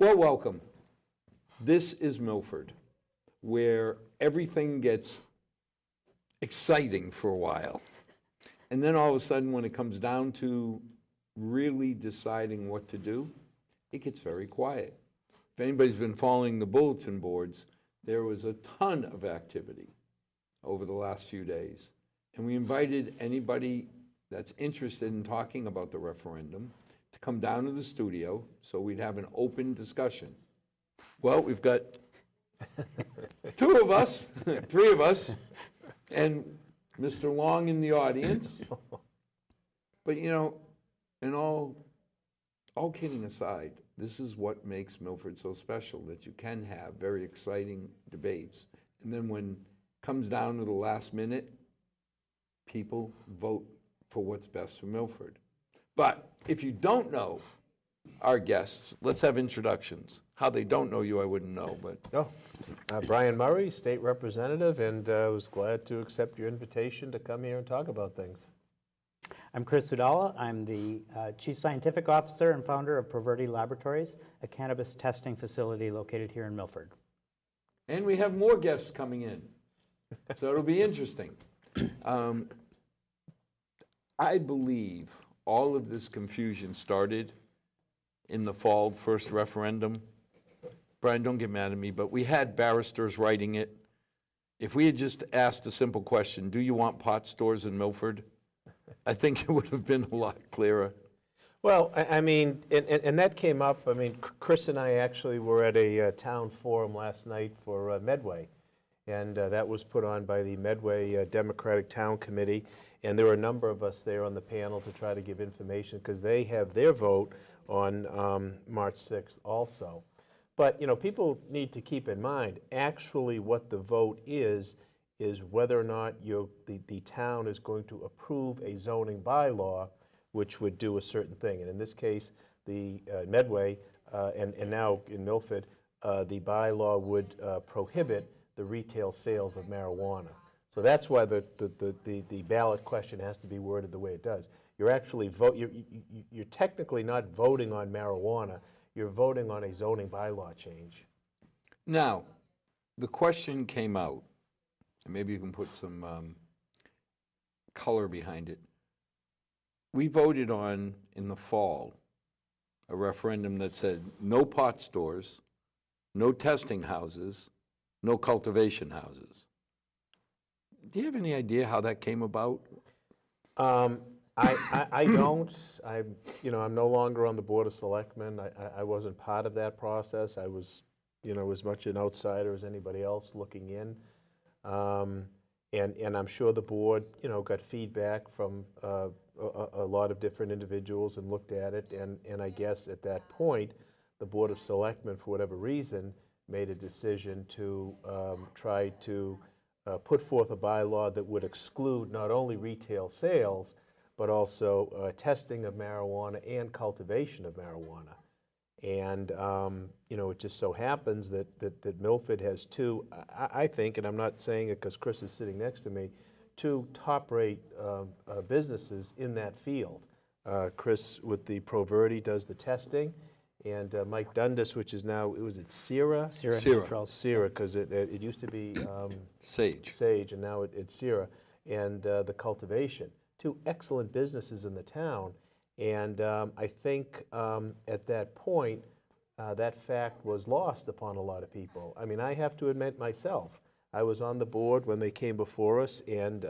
Well, welcome. This is Milford, where everything gets exciting for a while. And then all of a sudden, when it comes down to really deciding what to do, it gets very quiet. If anybody's been following the bulletin boards, there was a ton of activity over the last few days. And we invited anybody that's interested in talking about the referendum to come down to the studio so we'd have an open discussion. Well, we've got two of us, three of us, and Mr. Long in the audience. But you know, and all kidding aside, this is what makes Milford so special, that you can have very exciting debates. And then when it comes down to the last minute, people vote for what's best for Milford. But if you don't know our guests, let's have introductions. How they don't know you, I wouldn't know, but. Brian Murray, State Representative, and was glad to accept your invitation to come here and talk about things. I'm Chris Udala. I'm the Chief Scientific Officer and founder of Proverti Laboratories, a cannabis testing facility located here in Milford. And we have more guests coming in, so it'll be interesting. I believe all of this confusion started in the fall, first referendum. Brian, don't get mad at me, but we had barristers writing it. If we had just asked a simple question, do you want pot stores in Milford? I think it would have been a lot clearer. Well, I mean, and that came up. I mean, Chris and I actually were at a town forum last night for Medway, and that was put on by the Medway Democratic Town Committee, and there were a number of us there on the panel to try to give information because they have their vote on March 6th also. But, you know, people need to keep in mind, actually what the vote is whether or not the town is going to approve a zoning bylaw which would do a certain thing. And in this case, the Medway and now in Milford, the bylaw would prohibit the retail sales of marijuana. So that's why the ballot question has to be worded the way it does. You're actually you're technically not voting on marijuana. You're voting on a zoning bylaw change. Now, the question came out, and maybe you can put some color behind it. We voted on, in the fall, a referendum that said no pot stores, no testing houses, no cultivation houses. Do you have any idea how that came about? I don't. I'm no longer on the Board of Selectmen. I wasn't part of that process. I was, as much an outsider as anybody else looking in. And I'm sure the board, got feedback from a lot of different individuals and looked at it. And I guess at that point, the Board of Selectmen, for whatever reason, made a decision to try to put forth a bylaw that would exclude not only retail sales, but also testing of marijuana and cultivation of marijuana. And, it just so happens that Milford has two, I think, and I'm not saying it because Chris is sitting next to me, two top-rate businesses in that field. Chris with the Proverti does the testing, and Mike Dundas, which is now, was it Sierra? Sierra, because it used to be Sage, and now it's Sierra, and the cultivation. Two excellent businesses in the town, and I think at that point, that fact was lost upon a lot of people. I mean, I have to admit myself, I was on the board when they came before us, and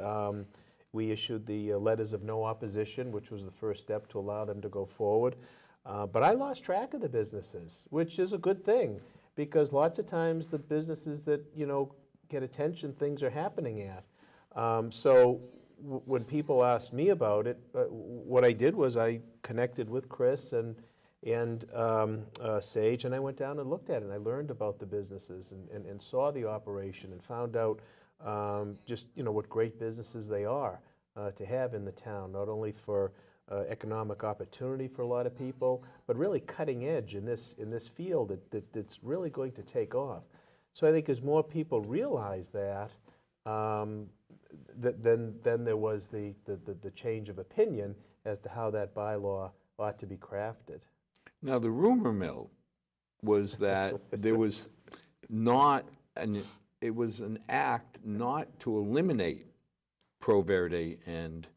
we issued the letters of no opposition, which was the first step to allow them to go forward. But I lost track of the businesses, which is a good thing, because lots of times the businesses that, get attention, things are happening at. So when people asked me about it, what I did was I connected with Chris and Sage, and I went down and looked at it, and I learned about the businesses and saw the operation and found out just, what great businesses they are to have in the town, not only for economic opportunity for a lot of people, but really cutting edge in this field that's really going to take off. So I think as more people realize that, then there was the change of opinion as to how that bylaw ought to be crafted. Now, the rumor mill was that there was not, it was an act not to eliminate Pro Verde and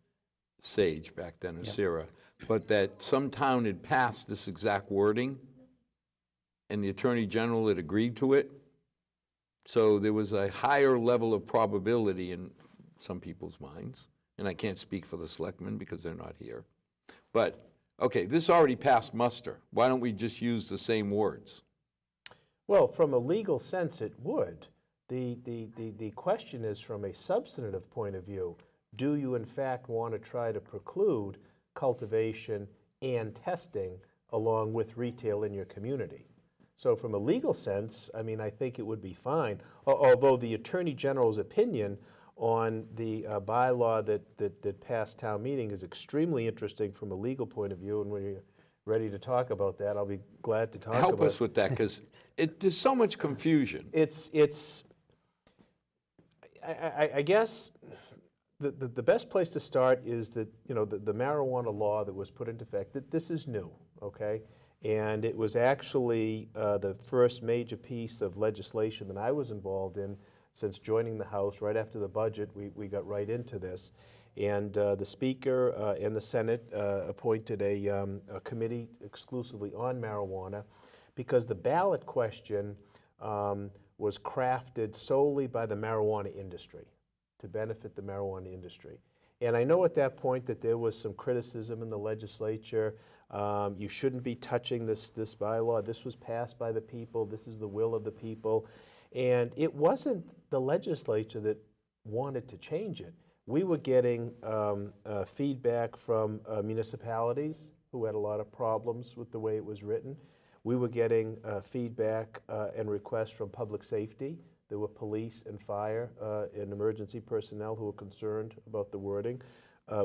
Sage back then, or Sierra, but that some town had passed this exact wording, and the Attorney General had agreed to it. So there was a higher level of probability in some people's minds, and I can't speak for the selectmen because they're not here. But, okay, this already passed muster. Why don't we just use the same words? Well, from a legal sense, it would. The question is from a substantive point of view, do you in fact want to try to preclude cultivation and testing along with retail in your community? So from a legal sense, I mean, I think it would be fine, although the Attorney General's opinion on the bylaw that passed town meeting is extremely interesting from a legal point of view, and when you're ready to talk about that, I'll be glad to talk about it. Help us with that, because there's so much confusion. I guess the best place to start is that, you know, the marijuana law that was put into effect, that this is new, okay? And it was actually the first major piece of legislation that I was involved in since joining the House. Right after the budget, we got right into this. And the Speaker and the Senate appointed a committee exclusively on marijuana because the ballot question was crafted solely by the marijuana industry, to benefit the marijuana industry. And I know at that point that there was some criticism in the legislature. You shouldn't be touching this bylaw. This was passed by the people. This is the will of the people. And it wasn't the legislature that wanted to change it. We were getting feedback from municipalities who had a lot of problems with the way it was written. We were getting feedback and requests from public safety. There were police and fire and emergency personnel who were concerned about the wording.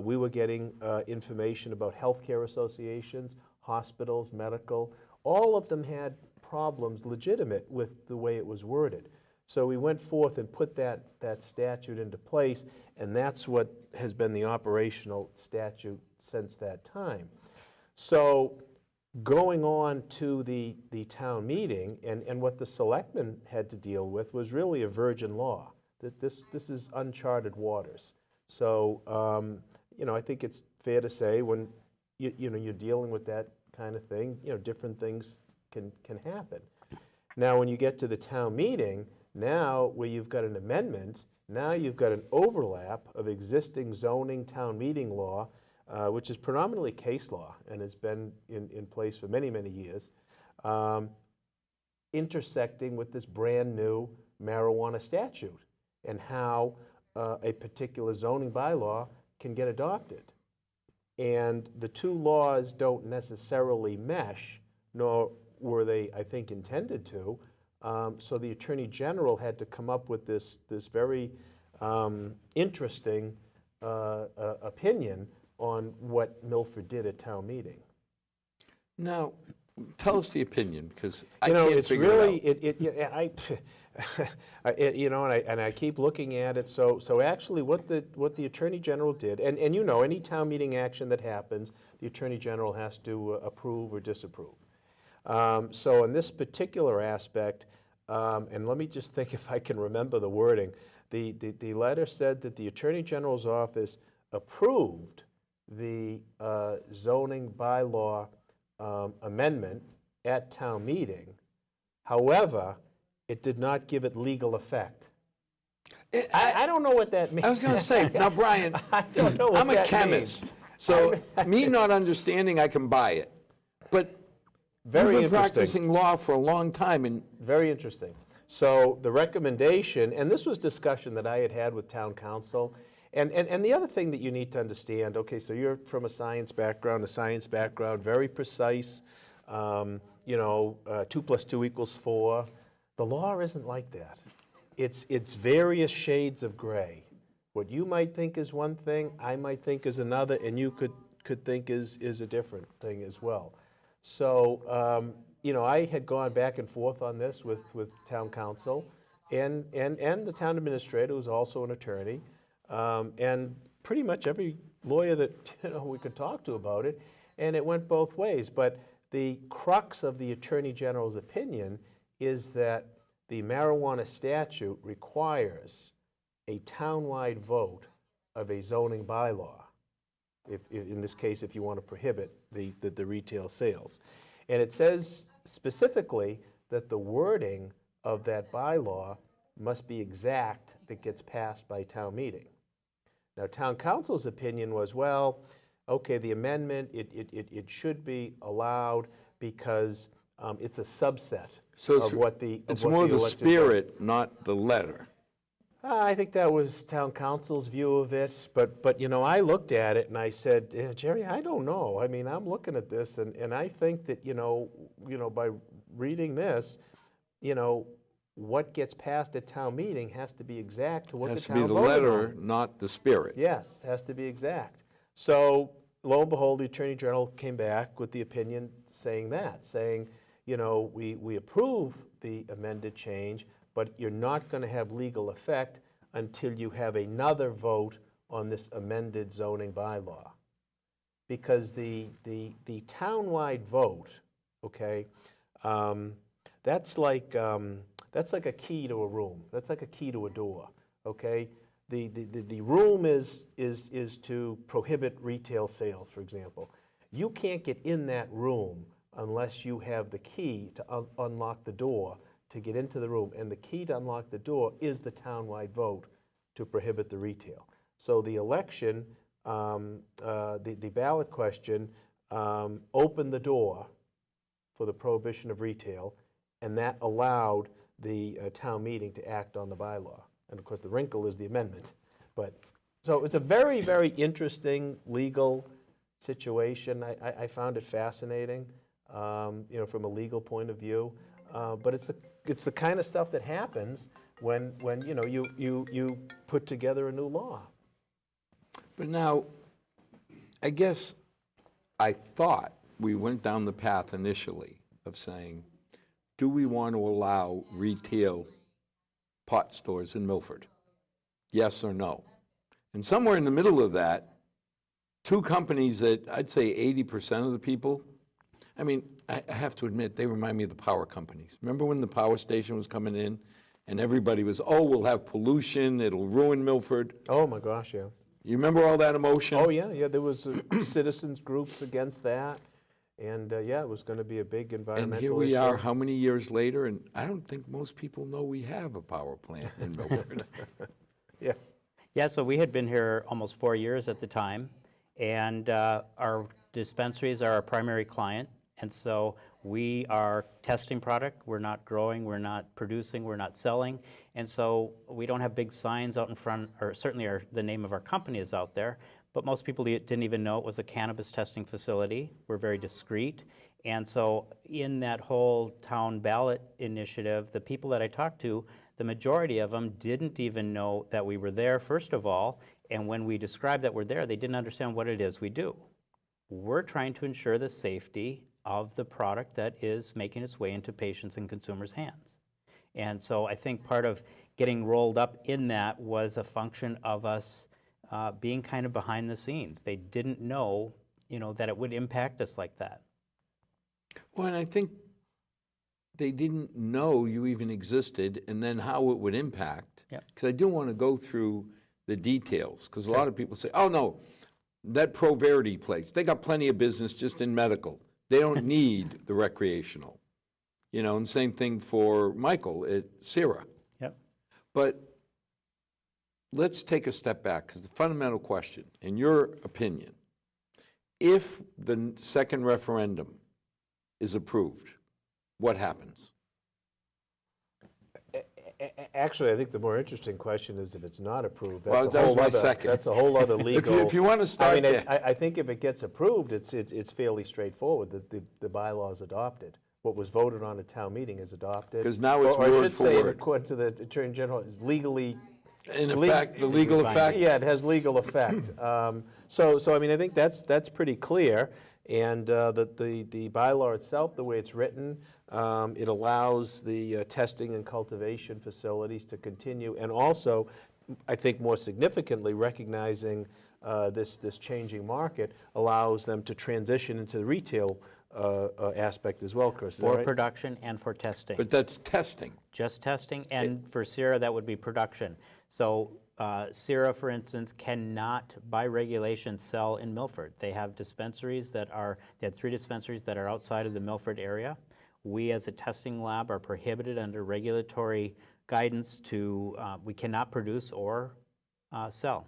We were getting information about healthcare associations, hospitals, medical. All of them had problems legitimate with the way it was worded. So we went forth and put that statute into place, and that's what has been the operational statute since that time. So going on to the town meeting, and what the selectmen had to deal with was really a virgin law. This is uncharted waters. So, you know, I think it's fair to say when you know, you're dealing with that kind of thing, you know, different things can happen. Now, when you get to the town meeting, now where you've got an amendment, now you've got an overlap of existing zoning town meeting law, which is predominantly case law and has been in place for many, many years, intersecting with this brand new marijuana statute and how a particular zoning bylaw can get adopted. And the two laws don't necessarily mesh, nor were they, I think, intended to. So the Attorney General had to come up with this very interesting opinion on what Milford did at town meeting. Now, tell us the opinion, because I You know, can't it's figure really, it out. you know, and I keep looking at it. So actually, what the Attorney General did, and you know, any town meeting action that happens, the Attorney General has to approve or disapprove. So in this particular aspect, and let me just think if I can remember the wording. The letter said that the Attorney General's office approved the zoning bylaw amendment at town meeting. However, it did not give it legal effect. I don't know what that means. I was going to say, now, Brian, I don't know what I'm a that chemist, means. so me not understanding, I can buy it. But Very you've been interesting. practicing law for a long time, and Very interesting. So the recommendation, and this was discussion that I had with town council, and the other thing that you need to understand, okay, so you're from a science background, very precise, you know, 2 + 2 = 4. The law isn't like that. It's various shades of gray. What you might think is one thing, I might think is another, and you could think is a different thing as well. So, you know, I had gone back and forth on this with town council and the town administrator, who's also an attorney, and pretty much every lawyer that, you know, we could talk to about it, and it went both ways. But the crux of the Attorney General's opinion is that the marijuana statute requires a townwide vote of a zoning bylaw. If, in this case, if you want to prohibit the retail sales. And it says specifically that the wording of that bylaw must be exact that gets passed by town meeting. Now, town council's opinion was, well, okay, the amendment, it should be allowed because it's a subset of what the It's of what more the elected spirit, not the letter. I think that was town council's view of it, but you know, I looked at it and I said, Jerry, I don't know. I mean, I'm looking at this and I think that, you know, by reading this, you know, what gets passed at town meeting has to be exact to what the Has to town be the voted letter, on. not the spirit. Yes, has to be exact. So lo and behold, the Attorney General came back with the opinion saying that, saying, you know, we approve the amended change, but you're not going to have legal effect until you have another vote on this amended zoning bylaw. Because the townwide vote, okay, that's like a key to a room. That's like a key to a door, okay? The room is to prohibit retail sales, for example. You can't get in that room unless you have the key to unlock the door to get into the room, and the key to unlock the door is the townwide vote to prohibit the retail. So the election, the ballot question opened the door for the prohibition of retail, and that allowed the town meeting to act on the bylaw. And of course, the wrinkle is the amendment. But so it's a very, very interesting legal situation. I found it fascinating, you know, from a legal point of view. But it's the kind of stuff that happens when you know you put together a new law. But now, I guess I thought we went down the path initially of saying, do we want to allow retail pot stores in Milford? Yes or no? And somewhere in the middle of that, two companies that I'd say 80% of the people, I mean, I have to admit, they remind me of the power companies. Remember when the power station was coming in and everybody was, oh, we'll have pollution, it'll ruin Milford. Oh my gosh, yeah. You remember all that emotion? Oh yeah, there was citizens groups against that, and yeah, it was going to be a big environmental And here we issue. are, how many years later, and I don't think most people know we have a power plant in Milford. Yeah. Yeah, so we had been here almost 4 years at the time, and our dispensaries are our primary client, and so we are testing product. We're not growing, we're not producing, we're not selling, and so we don't have big signs out in front, or certainly the name of our company is out there, but most people didn't even know it was a cannabis testing facility. We're very discreet, and so in that whole town ballot initiative, the people that I talked to, the majority of them didn't even know that we were there, first of all, and when we described that we're there, they didn't understand what it is we do. We're trying to ensure the safety of the product that is making its way into patients' and consumers' hands. And so I think part of getting rolled up in that was a function of us being kind of behind the scenes. They didn't know, you know, that it would impact us like that. Well, and I think they didn't know you even existed and then how it would impact. Yeah. Because I do want to go through the details, because a lot of people say, oh no, that Pro Verity place, they got plenty of business just in medical. They don't need the recreational. You know, and same thing for Michael at Sierra. Yep. But let's take a step back, because the fundamental question, in your opinion, if the second referendum is approved, what happens? Actually, I think the more interesting question is if it's not approved. Well, that was my second. That's a whole other legal. If you want to start I mean, there. I think if it gets approved, it's fairly straightforward. The bylaw is adopted. What was voted on at town meeting is adopted. 'Cause now it's or I word should for say, word. according to the Attorney General, is legally. In effect, the legal effect? Yeah, it has legal effect. So I mean, I think that's pretty clear. And the bylaw itself, the way it's written, it allows the testing and cultivation facilities to continue, and also, I think more significantly, recognizing this changing market, allows them to transition into the retail aspect as well, Chris, is that For right? production and for testing. But that's testing. Just testing, and for Sierra, that would be production. So Sierra, for instance, cannot, by regulation, sell in Milford. They have dispensaries they had 3 dispensaries that are outside of the Milford area. We, as a testing lab, are prohibited under regulatory guidance to, we cannot produce or sell.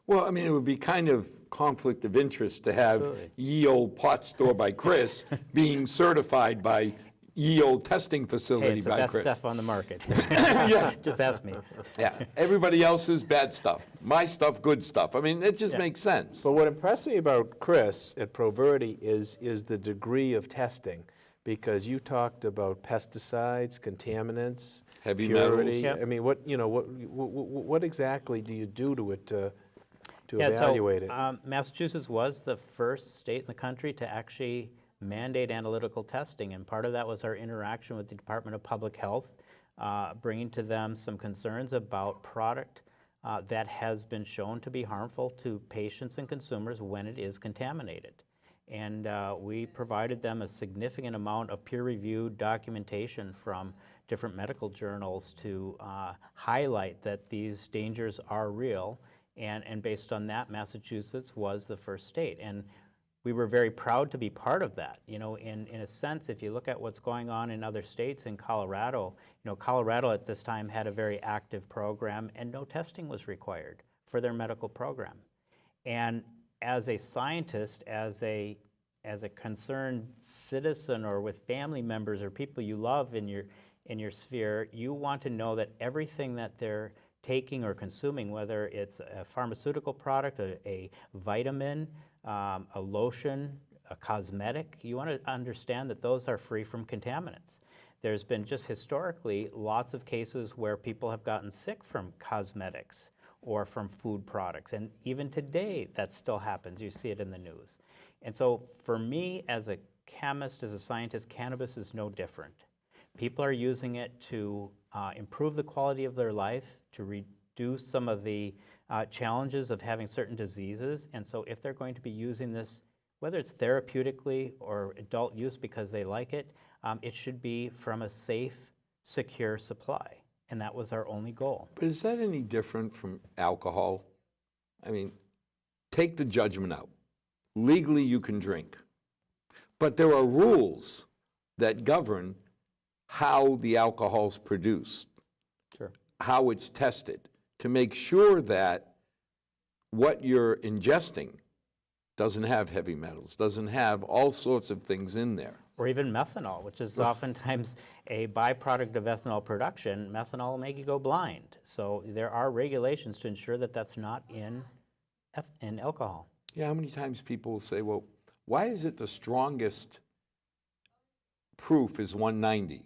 Well, I mean, it would be kind of conflict of interest to have Absolutely. ye old pot store by Chris being certified by ye old testing Hey, facility it's the by best Chris. stuff on the market. Yeah. Just ask me. Yeah, everybody else's bad stuff, my stuff, good stuff. I mean, it just Yeah. makes sense. But what impressed me about Chris at ProVerde is the degree of testing, because you talked about pesticides, contaminants, Heavy purity. metals. Yep. I mean, what exactly do you do to it to Yeah, evaluate it? so Massachusetts was the first state in the country to actually mandate analytical testing, and part of that was our interaction with the Department of Public Health, bringing to them some concerns about product that has been shown to be harmful to patients and consumers when it is contaminated. And we provided them a significant amount of peer-reviewed documentation from different medical journals to highlight that these dangers are real. And based on that, Massachusetts was the first state. And we were very proud to be part of that. You know, in a sense, if you look at what's going on in other states, in Colorado, you know, Colorado at this time had a very active program and no testing was required for their medical program. And as a scientist, as a concerned citizen, or with family members or people you love in your sphere, you want to know that everything that they're taking or consuming, whether it's a pharmaceutical product, a vitamin, a lotion, a cosmetic, you want to understand that those are free from contaminants. There's been just historically lots of cases where people have gotten sick from cosmetics or from food products, and even today that still happens. You see it in the news. And so for me, as a chemist, as a scientist, cannabis is no different. People are using it to improve the quality of their life, to reduce some of the challenges of having certain diseases. And so if they're going to be using this, whether it's therapeutically or adult use because they like it, it should be from a safe, secure supply. And that was our only goal. But is that any different from alcohol? I mean, take the judgment out. Legally, you can drink. But there are rules that govern how the alcohol's produced, Sure. how it's tested, to make sure that what you're ingesting doesn't have heavy metals, doesn't have all sorts of things in there. Or even methanol, which is oftentimes a byproduct of ethanol production. Methanol will make you go blind. So there are regulations to ensure that that's not in alcohol. Yeah, how many times people will say, well, why is it the strongest proof is 190?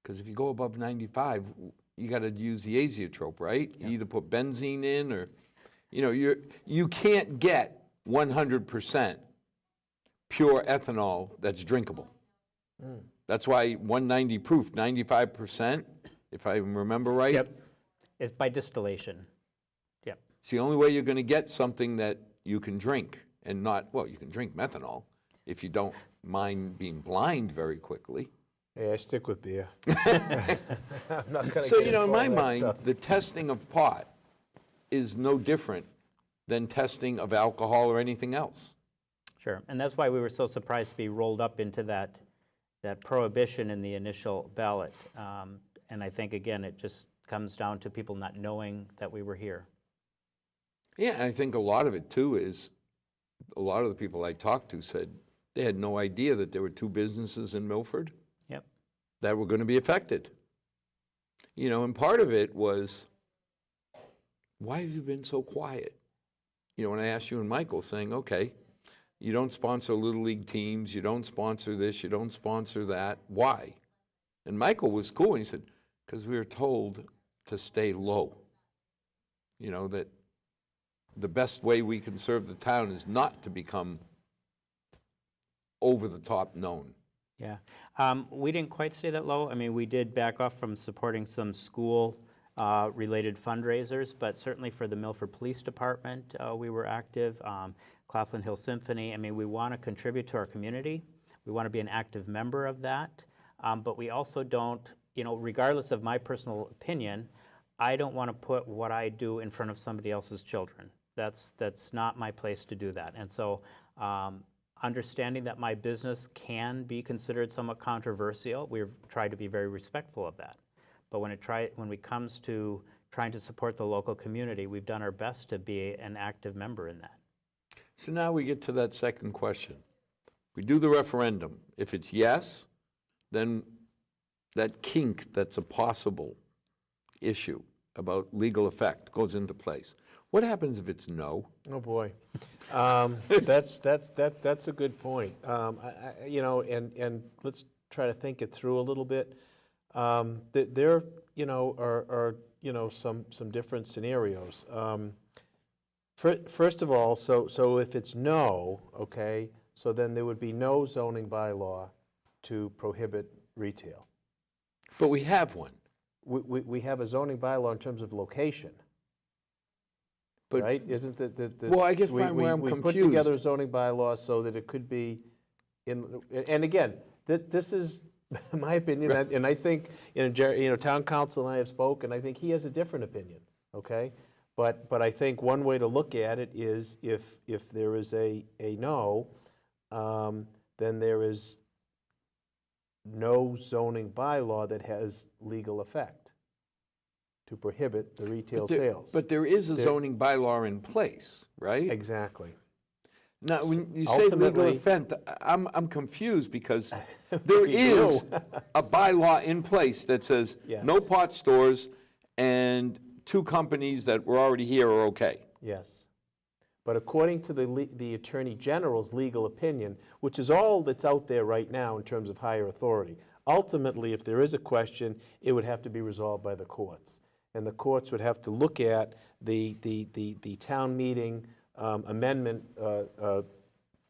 Because if you go above 95, you got to use the azeotrope, right? You either put benzene in or, you know, you can't get 100% pure ethanol that's drinkable. That's why 190 proof, 95%, if I remember right. Yep. It's by distillation. Yep. It's the only way you're going to get something that you can drink and not, well, you can drink methanol if you don't mind being blind very quickly. Hey, I stick with beer. I'm not gonna So, get you know, in into my all that mind, stuff. the testing of pot is no different than testing of alcohol or anything else. Sure. And that's why we were so surprised to be rolled up into that prohibition in the initial ballot. And I think, again, it just comes down to people not knowing that we were here. Yeah, and I think a lot of it, too, is a lot of the people I talked to said they had no idea that there were 2 businesses in Milford Yep. that were going to be affected. You know, and part of it was, why have you been so quiet? You know, when I asked you and Michael, saying, okay, you don't sponsor Little League teams, you don't sponsor this, you don't sponsor that, why? And Michael was cool, and he said, because we were told to stay low. You know, that the best way we can serve the town is not to become over-the-top known. Yeah. We didn't quite stay that low. I mean, we did back off from supporting some school-related fundraisers, but certainly for the Milford Police Department, we were active. Claflin Hill Symphony. I mean, we want to contribute to our community. We want to be an active member of that, but we also don't, regardless of my personal opinion, I don't want to put what I do in front of somebody else's children. That's not my place to do that. And so understanding that my business can be considered somewhat controversial, we've tried to be very respectful of that. But when it comes to trying to support the local community, we've done our best to be an active member in that. So now we get to that second question. We do the referendum. If it's yes, then that kink that's a possible issue about legal effect goes into place. What happens if it's no? Oh, boy. That's a good point. And let's try to think it through a little bit. There, are some different scenarios. First of all, so if it's no, okay, so then there would be no zoning bylaw to prohibit retail. But we have one. We have a zoning bylaw in terms of location, But- right? Isn't the Well, I guess where I'm we put confused. together a zoning bylaw so that it could be and again, this is my opinion, and I think, town council and I have spoken, I think he has a different opinion, okay? But I think one way to look at it is if there is a no, then there is no zoning bylaw that has legal effect to prohibit the retail sales. But there is a zoning bylaw in place, right? Exactly. Now, when you say legal Ultimately- effect, I'm confused because there is a bylaw in place that says no Yes. pot stores and 2 companies that were already here are okay. Yes. But according to the Attorney General's legal opinion, which is all that's out there right now in terms of higher authority, ultimately, if there is a question, it would have to be resolved by the courts. And the courts would have to look at the town meeting amendment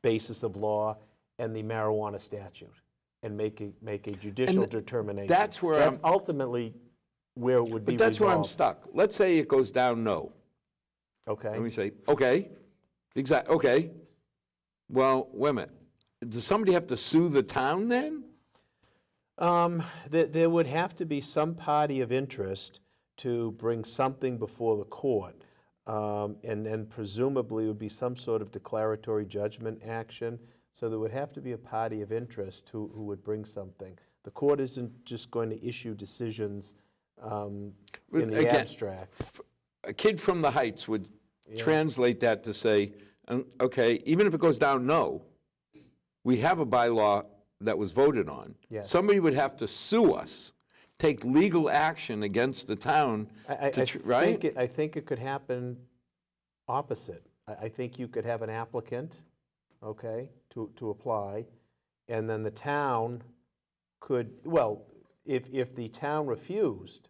basis of law and the marijuana statute and make a judicial determination. that's where That's I'm- ultimately where it would be But that's where I'm resolved. stuck. Let's say it goes down no. Okay. And we say, okay, okay. Well, wait a minute. Does somebody have to sue the town then? There would have to be some party of interest to bring something before the court. And then presumably it would be some sort of declaratory judgment action. So there would have to be a party of interest who would bring something. The court isn't just going to issue decisions in the Again, abstract. A kid from the Heights would translate that to say, okay, even if it goes down no, we have a bylaw that was voted on. Yes. Somebody would have to sue us, take legal action against the town, right? I think it could happen opposite. I think you could have an applicant, okay, to apply, and then the town could, well, if the town refused,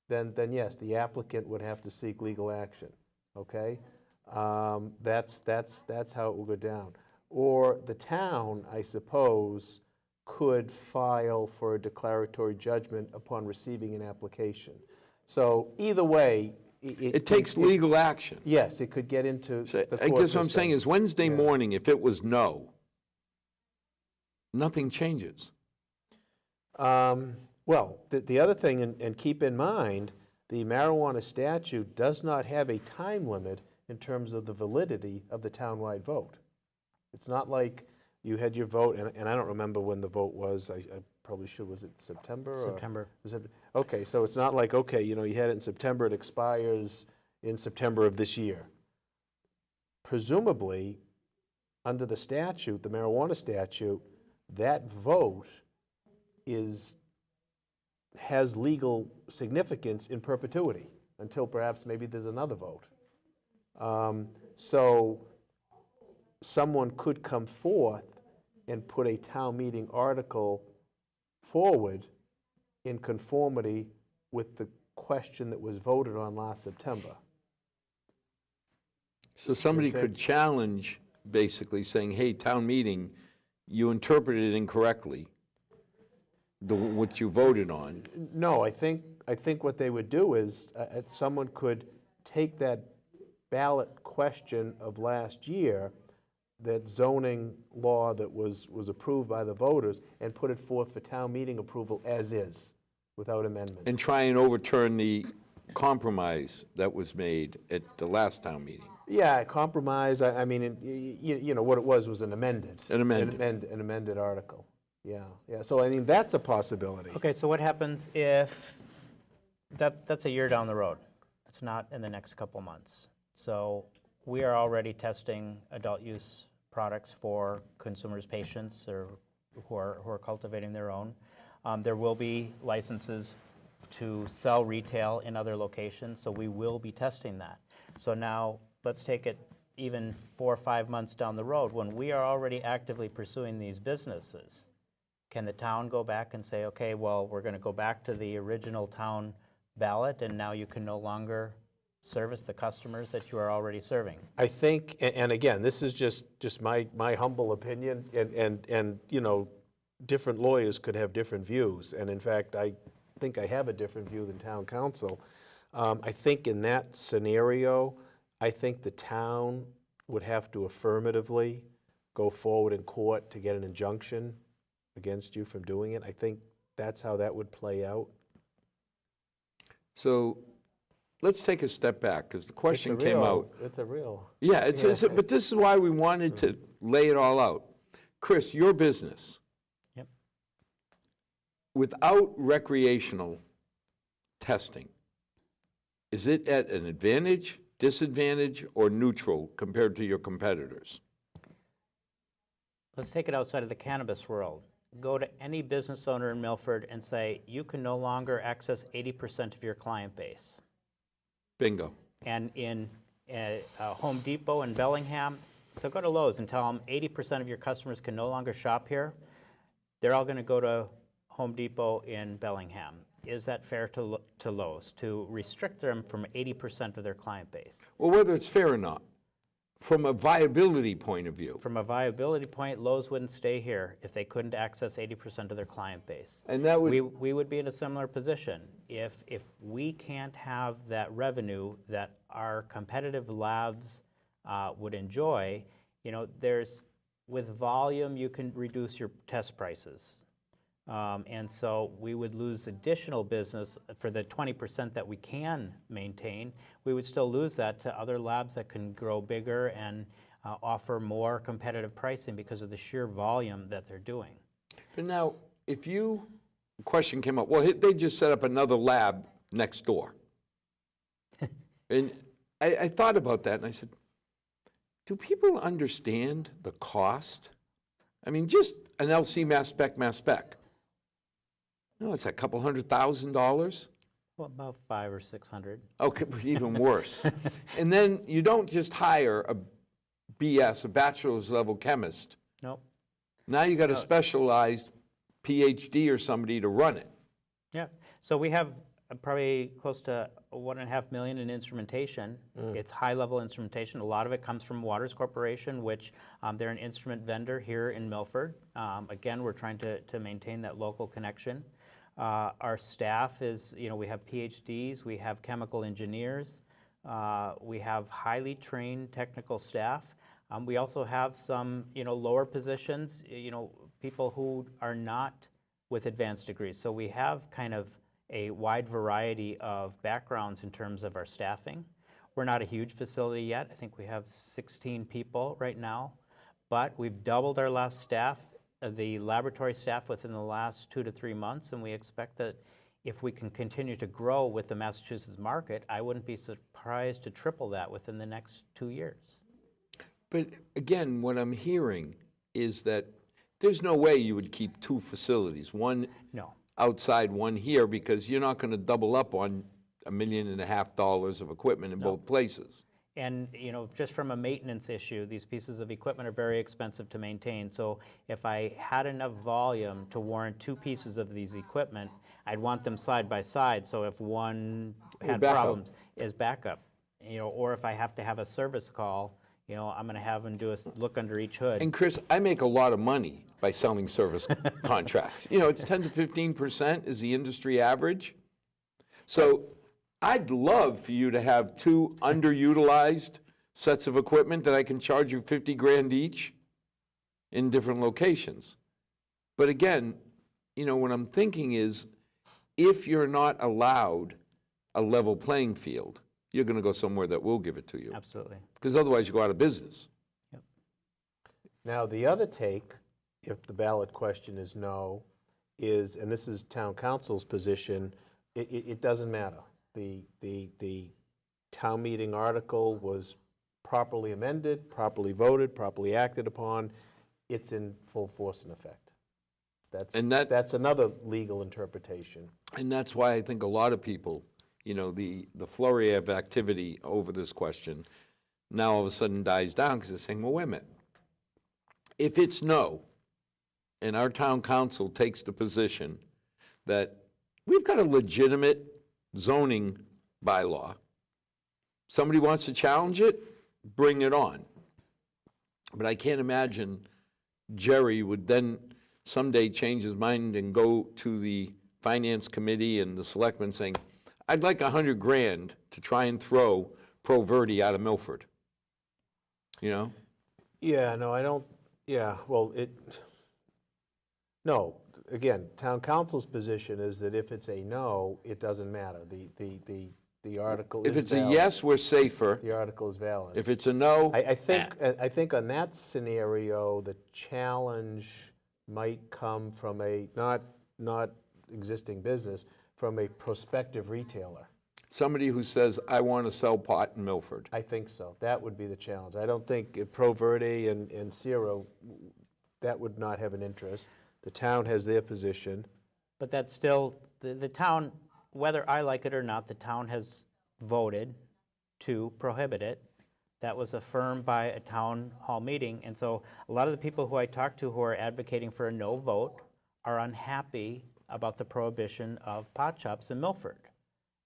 then yes, the applicant would have to seek legal action, okay? That's how it will go down. Or the town, I suppose, could file for a declaratory judgment upon receiving an application. So either way, It takes legal action. yes, it could get into So the I court guess what I'm saying system. is Wednesday Yeah. morning, if it was no, nothing changes. Well, the other thing, and keep in mind, the marijuana statute does not have a time limit in terms of the validity of the townwide vote. It's not like you had your vote, and I don't remember when the vote was, I probably should, was it September? or- September. was it- Okay, so it's not like, okay, you had it in September, it expires in September of this year. Presumably, under the statute, the marijuana statute, that vote has legal significance in perpetuity until perhaps maybe there's another vote. So someone could come forth and put a town meeting article forward in conformity with the question that was voted on last September. So somebody That's it. could challenge, basically saying, hey, town meeting, you interpreted it incorrectly, what you voted on. No, I think what they would do is, someone could take that ballot question of last year that zoning law that was approved by the voters and put it forth for town meeting approval as is, without amendments. And try and overturn the compromise that was made at the last town meeting. Yeah, compromise, I mean, you know, what it was an amended. An amended. An amended article, yeah, yeah. So, I mean, that's a possibility. Okay, so what happens if, that's a year down the road? It's not in the next couple months. So we are already testing adult use products for consumers, patients, or who are cultivating their own. There will be licenses to sell retail in other locations, so we will be testing that. So now, let's take it even 4 or 5 months down the road, when we are already actively pursuing these businesses. Can the town go back and say, okay, well, we're going to go back to the original town ballot, and now you can no longer service the customers that you are already serving? I think, and again, this is just my humble opinion, and you know, different lawyers could have different views, and in fact, I think I have a different view than town council. I think in that scenario, I think the town would have to affirmatively go forward in court to get an injunction against you from doing it. I think that's how that would play out. So let's take a step back, because the question came out. It's a real. Yeah, but this is why we wanted to lay it all out. Chris, your business. Yep. Without recreational testing, is it at an advantage, disadvantage, or neutral compared to your competitors? Let's take it outside of the cannabis world. Go to any business owner in Milford and say, you can no longer access 80% of your client base. Bingo. And in Home Depot in Bellingham, so go to Lowe's and tell them 80% of your customers can no longer shop here. They're all going to go to Home Depot in Bellingham. Is that fair to Lowe's, to restrict them from 80% of their client base? Well, whether it's fair or not, from a viability point of view. From a viability point, Lowe's wouldn't stay here if they couldn't access 80% of their client base. And that would... We would be in a similar position. If we can't have that revenue that our competitive labs would enjoy, you know, with volume, you can reduce your test prices. And so we would lose additional business for the 20% that we can maintain. We would still lose that to other labs that can grow bigger and offer more competitive pricing because of the sheer volume that they're doing. But now, a question came up, well, they just set up another lab next door. And I thought about that, and I said, do people understand the cost? I mean, just an LC mass spec. No, it's a couple $100,000. Well, about 500 or 600. Okay, even worse. And then you don't just hire a BS, a bachelor's level chemist. Nope. Now you got a specialized PhD or somebody to run it. Yeah. So we have probably close to $1.5 million in instrumentation. It's high-level instrumentation. A lot of it comes from Waters Corporation, which they're an instrument vendor here in Milford. Again, we're trying to maintain that local connection. Our staff is, you know, we have PhDs, we have chemical engineers, we have highly trained technical staff. We also have some, you know, lower positions, you know, people who are not with advanced degrees. So we have kind of a wide variety of backgrounds in terms of our staffing. We're not a huge facility yet. I think we have 16 people right now, but we've doubled our last staff, the laboratory staff, within the last 2 to 3 months, and we expect that if we can continue to grow with the Massachusetts market, I wouldn't be surprised to triple that within the next 2 years. But again, what I'm hearing is that there's no way you would keep 2 facilities, one No. outside, one here, because you're not going to double up on $1.5 million of equipment in both places. And, you know, just from a maintenance issue, these pieces of equipment are very expensive to maintain. So if I had enough volume to warrant 2 pieces of these equipment, I'd want them side by side. So if one had problems, is backup. You know, or if I have to have a service call, you know, I'm going to have them do a look under each hood. And Chris, I make a lot of money by selling service contracts. You know, it's 10 to 15% is the industry average. So I'd love for you to have 2 underutilized sets of equipment that I can charge you 50 grand each in different locations. But again, you know, what I'm thinking is, if you're not allowed a level playing field, you're going to go somewhere that will give it to you. Absolutely. Because otherwise you go out of business. Now, the other take, if the ballot question is no, is, and this is town council's position, it doesn't matter. The town meeting article was properly amended, properly voted, properly acted upon. It's in full force and effect. That's another legal interpretation. And that's why I think a lot of people, you know, the flurry of activity over this question now all of a sudden dies down because they're saying, well, wait a minute. If it's no, and our town council takes the position that we've got a legitimate zoning bylaw, somebody wants to challenge it, bring it on. But I can't imagine Jerry would then someday change his mind and go to the finance committee and the selectmen saying, I'd like 100 grand to try and throw Pro Verde out of Milford. You know? Yeah, no, I don't, yeah, well, no, again, town council's position is that if it's a no, it doesn't matter. The article is If it's valid. a yes, we're safer. The article is valid. If it's a no, I think on that scenario, the challenge might come from not existing business, from a prospective retailer. somebody who says, I want to sell pot in Milford. I think so. That would be the challenge. I don't think Pro Verde and Ciro, that would not have an interest. The town has their position. But that's still, the town, whether I like it or not, the town has voted to prohibit it. That was affirmed by a town hall meeting. And so a lot of the people who I talk to who are advocating for a no vote are unhappy about the prohibition of pot shops in Milford.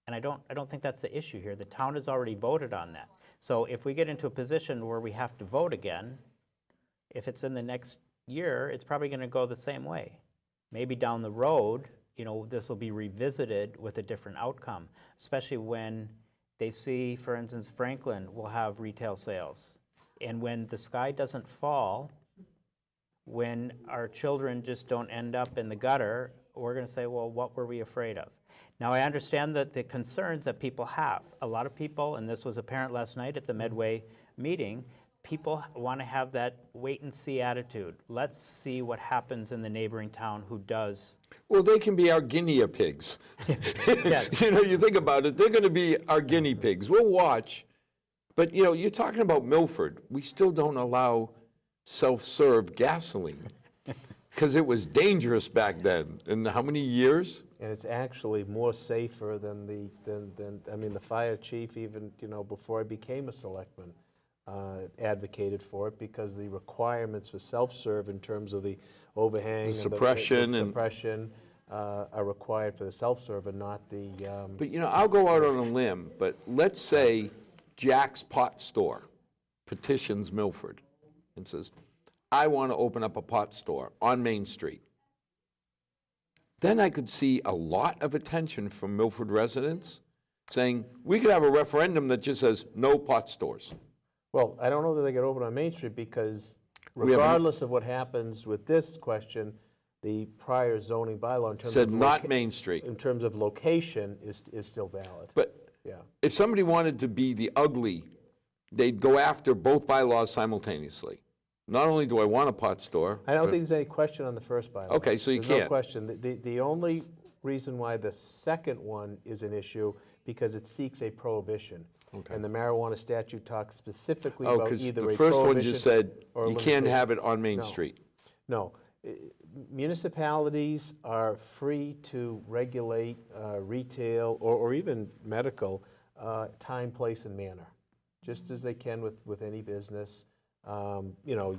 And I don't think that's the issue here. The town has already voted on that. So if we get into a position where we have to vote again, if it's in the next year, it's probably going to go the same way. Maybe down the road, you know, this will be revisited with a different outcome, especially when they see, for instance, Franklin will have retail sales. And when the sky doesn't fall, when our children just don't end up in the gutter, we're going to say, well, what were we afraid of? Now, I understand that the concerns that people have. A lot of people, and this was apparent last night at the Medway meeting, people want to have that wait-and-see attitude. Let's see what happens in the neighboring town who does. Well, they can be our guinea pigs. Yes. You know, you think about it, they're going to be our guinea pigs. We'll watch. But, you know, you're talking about Milford. We still don't allow self-serve gasoline because it was dangerous back then. And how many years? And it's actually more safer than the fire chief, even, you know, before I became a selectman, advocated for it because the requirements for self-serve in terms of the overhang and suppression the suppression are required for the self-serve and not the. But, you know, I'll go out on a limb, but let's say Jack's Pot Store petitions Milford and says, I want to open up a pot store on Main Street. Then I could see a lot of attention from Milford residents saying, we could have a referendum that just says no pot stores. Well, I don't know that they get open on Main Street because regardless of what happens with this question, the prior zoning bylaw in terms Said of not Main Street. in terms of location is still valid. But Yeah. if somebody wanted to be the ugly, they'd go after both bylaws simultaneously. Not only do I want a pot store. I don't but- think there's any question on the first bylaw. Okay, so you There's no can't. question. The only reason why the second one is an issue, because it seeks a prohibition. Okay. And the marijuana statute talks specifically Oh, about because either the a first one prohibition just said, or a you can't limitation. have it on Main No. Street. No. Municipalities are free to regulate retail or even medical time, place, and manner, just as they can with any business. You know,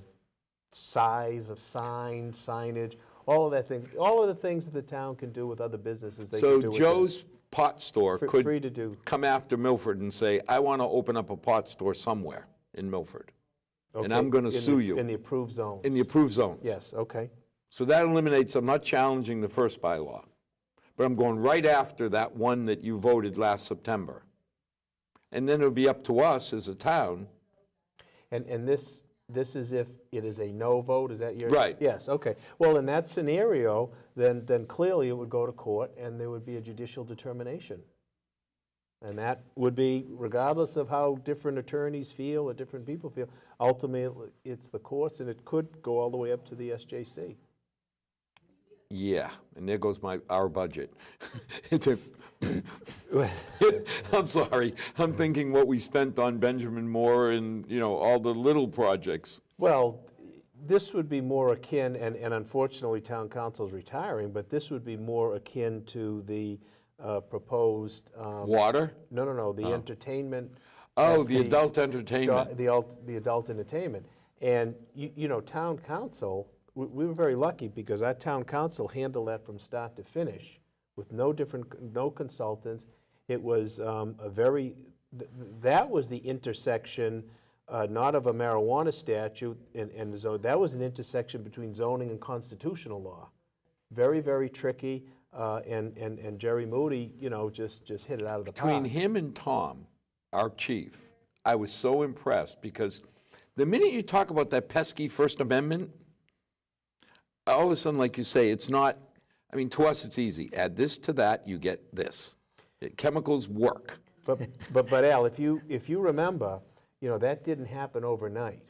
size of signs, signage, all of the things that the town can do with other businesses, they So can do with Joe's this. pot store Free could to do. come after Milford and say, I want to open up a pot store somewhere in Milford, and Okay, I'm going to in the- sue you In the approved zones. in the approved zones. Yes, okay. So that eliminates, I'm not challenging the first bylaw, but I'm going right after that one that you voted last September. And then it'll be up to us as a town And this is if it is a no vote, is that your? Right. Yes, okay. Well, in that scenario, then clearly it would go to court and there would be a judicial determination. And that would be, regardless of how different attorneys feel or different people feel, ultimately, it's the courts, and it could go all the way up to the SJC. Yeah, and there goes our budget. I'm sorry, I'm thinking what we spent on Benjamin Moore and, all the little projects. Well, this would be more akin, and unfortunately, town council's retiring, but this would be more akin to the proposed. Water? No, the entertainment. Oh, at the adult entertainment. The adult entertainment. And, town council, we were very lucky because our town council handled that from start to finish with no consultants. It was that was the intersection, not of a marijuana statute and the zone, that was an intersection between zoning and constitutional law. Very, very tricky, and Jerry Moody, just hit it out of the park. Between him and Tom, our chief, I was so impressed because the minute you talk about that pesky First Amendment, all of a sudden, like you say, it's not, to us it's easy. Add this to that, you get this. Chemicals work. But Al, if you remember, that didn't happen overnight.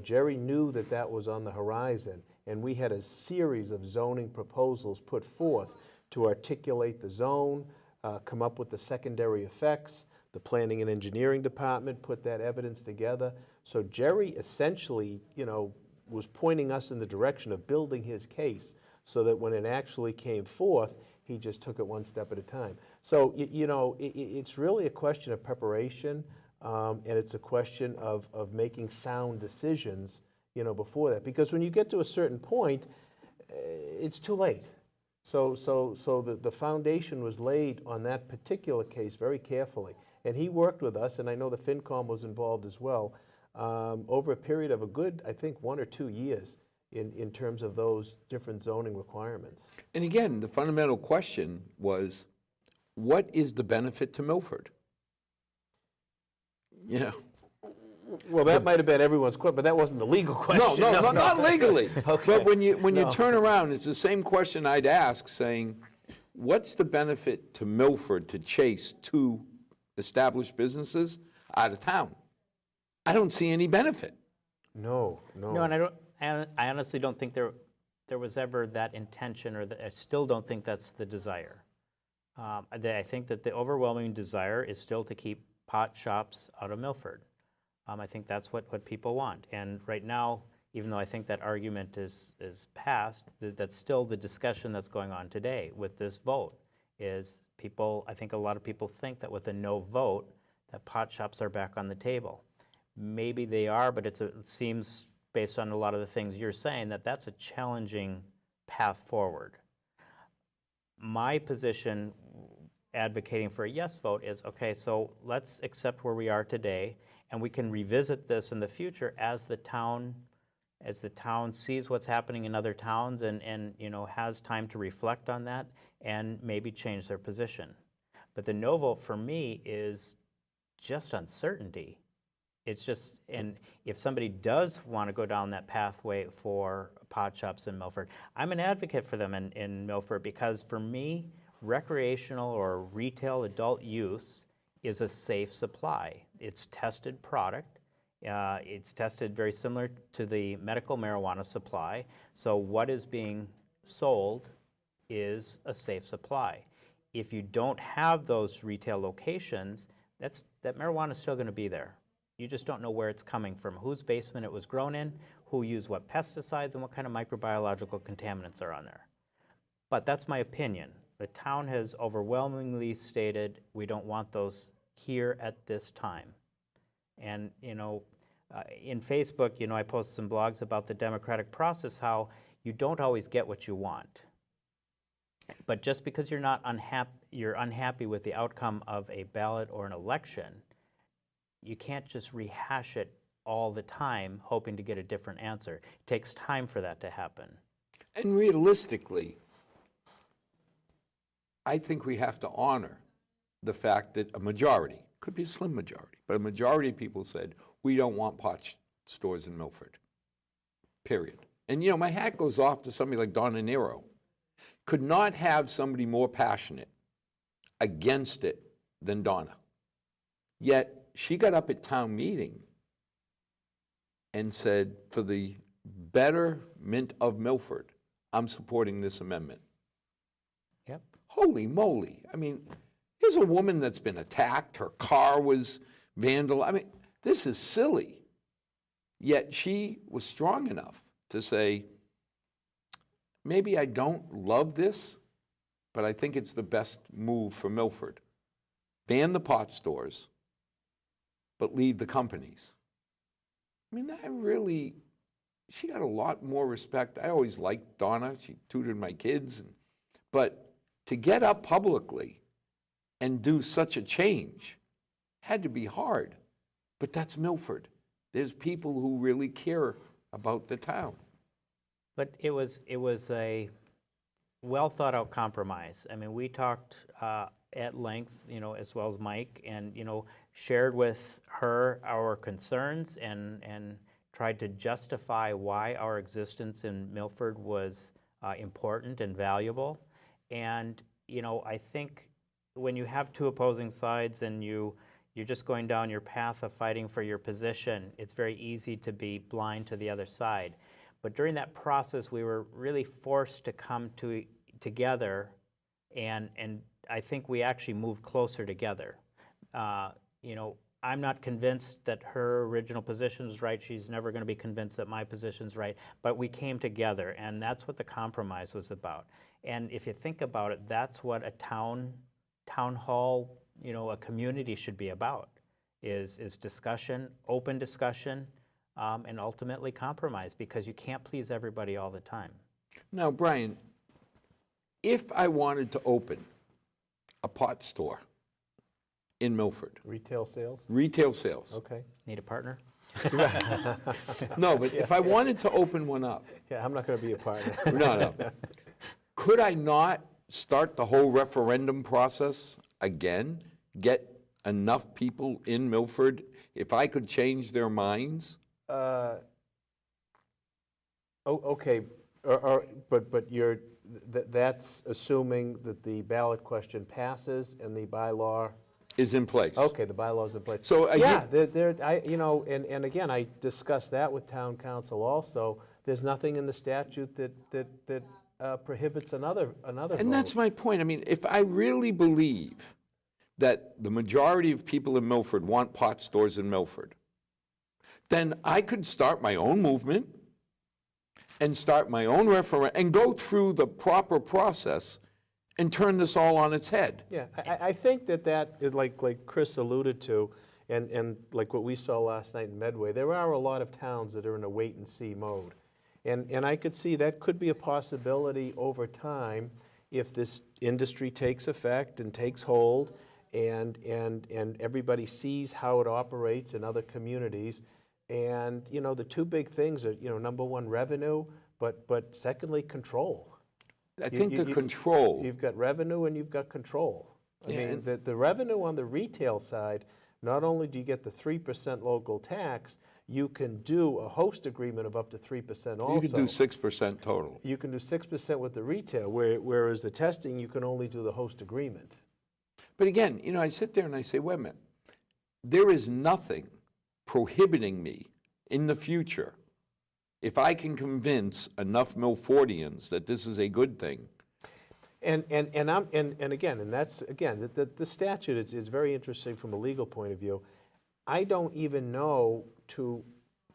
Jerry knew that was on the horizon, and we had a series of zoning proposals put forth to articulate the zone, come up with the secondary effects. The planning and engineering department put that evidence together. So Jerry essentially, was pointing us in the direction of building his case so that when it actually came forth, he just took it one step at a time. So, it's really a question of preparation, and it's a question of making sound decisions, before that. Because when you get to a certain point, it's too late. So the foundation was laid on that particular case very carefully. And he worked with us, and I know the FinCom was involved as well, over a period of a good, I think, 1 or 2 years in terms of those different zoning requirements. And again, the fundamental question was, what is the benefit to Milford? Well, that might have been everyone's question, but that wasn't the legal question. No, not legally. Okay. But when you No. turn around, it's the same question I'd ask, saying, what's the benefit to Milford to chase 2 established businesses out of town? I don't see any benefit. No. No, and I honestly don't think there was ever that intention, or I still don't think that's the desire. I think that the overwhelming desire is still to keep pot shops out of Milford. I think that's what people want. And right now, even though I think that argument is past, that's still the discussion that's going on today with this vote, is I think a lot of people think that with a no vote, that pot shops are back on the table. Maybe they are, but it seems, based on a lot of the things you're saying, that's a challenging path forward. My position advocating for a yes vote is, okay, so let's accept where we are today, and we can revisit this in the future as the town sees what's happening in other towns and has time to reflect on that and maybe change their position. But the no vote for me is just uncertainty. It's just, and if somebody does want to go down that pathway for pot shops in Milford, I'm an advocate for them in Milford, because for me, recreational or retail adult use is a safe supply. It's tested product. It's tested very similar to the medical marijuana supply. So what is being sold is a safe supply. If you don't have those retail locations, that marijuana is still going to be there. You just don't know where it's coming from, whose basement it was grown in, who used what pesticides, and what kind of microbiological contaminants are on there. But that's my opinion. The town has overwhelmingly stated we don't want those here at this time. And, in Facebook, I post some blogs about the democratic process, how you don't always get what you want. But just because you're unhappy with the outcome of a ballot or an election, you can't just rehash it all the time hoping to get a different answer. It takes time for that to happen. And realistically, I think we have to honor the fact that a majority, could be a slim majority, but a majority of people said, we don't want pot stores in Milford, period. And, you know, my hat goes off to somebody like Donna Nero. Could not have somebody more passionate against it than Donna. Yet, she got up at town meeting and said, for the betterment of Milford, I'm supporting this amendment. Yep. Holy moly. I mean, here's a woman that's been attacked. Her car was vandalized. I mean, this is silly. Yet she was strong enough to say, maybe I don't love this, but I think it's the best move for Milford. Ban the pot stores, but leave the companies. I mean, she got a lot more respect. I always liked Donna. She tutored my kids. But to get up publicly and do such a change had to be hard. But that's Milford. There's people who really care about the town. But it was a well-thought-out compromise. I mean, we talked at length, you know, as well as Mike, and, you know, shared with her our concerns and tried to justify why our existence in Milford was important and valuable. And, you know, I think when you have two opposing sides and you're just going down your path of fighting for your position, it's very easy to be blind to the other side. But during that process, we were really forced to come together, and I think we actually moved closer together. You know, I'm not convinced that her original position is right. She's never going to be convinced that my position's right. But we came together, and that's what the compromise was about. And if you think about it, that's what a town hall, you know, a community should be about, is discussion, open discussion, and ultimately compromise, because you can't please everybody all the time. Now, Brian, if I wanted to open a pot store in Milford, Retail sales? retail sales, Okay. Need a partner? no, but if I wanted to open one up, Yeah, I'm not going to be a partner. no, could I not start the whole referendum process again, get enough people in Milford, if I could change their minds? Okay, but that's assuming that the ballot question passes and the bylaw. Is in place. Okay, the bylaw's in place. So Yeah, you know, and again, I discussed that with town council also. There's nothing in the statute that prohibits another vote. And that's my point. I mean, if I really believe that the majority of people in Milford want pot stores in Milford, then I could start my own movement and start my own referendum and go through the proper process and turn this all on its head. Yeah, I think that is like Chris alluded to, and like what we saw last night in Medway, there are a lot of towns that are in a wait-and-see mode. And I could see that could be a possibility over time if this industry takes effect and takes hold, and everybody sees how it operates in other communities. And, you know, the two big things are, you know, number one, revenue, but secondly, control. I think the control. You've got revenue and you've got control. I mean, the revenue on the retail side, not only do you get the 3% local tax, you can do a host agreement of up to 3% also. You could do 6% total. You can do 6% with the retail, whereas the testing, you can only do the host agreement. But again, you know, I sit there and I say, wait a minute, there is nothing prohibiting me in the future, if I can convince enough Milfordians that this is a good thing. And that's again the statute is very interesting from a legal point of view. I don't even know, to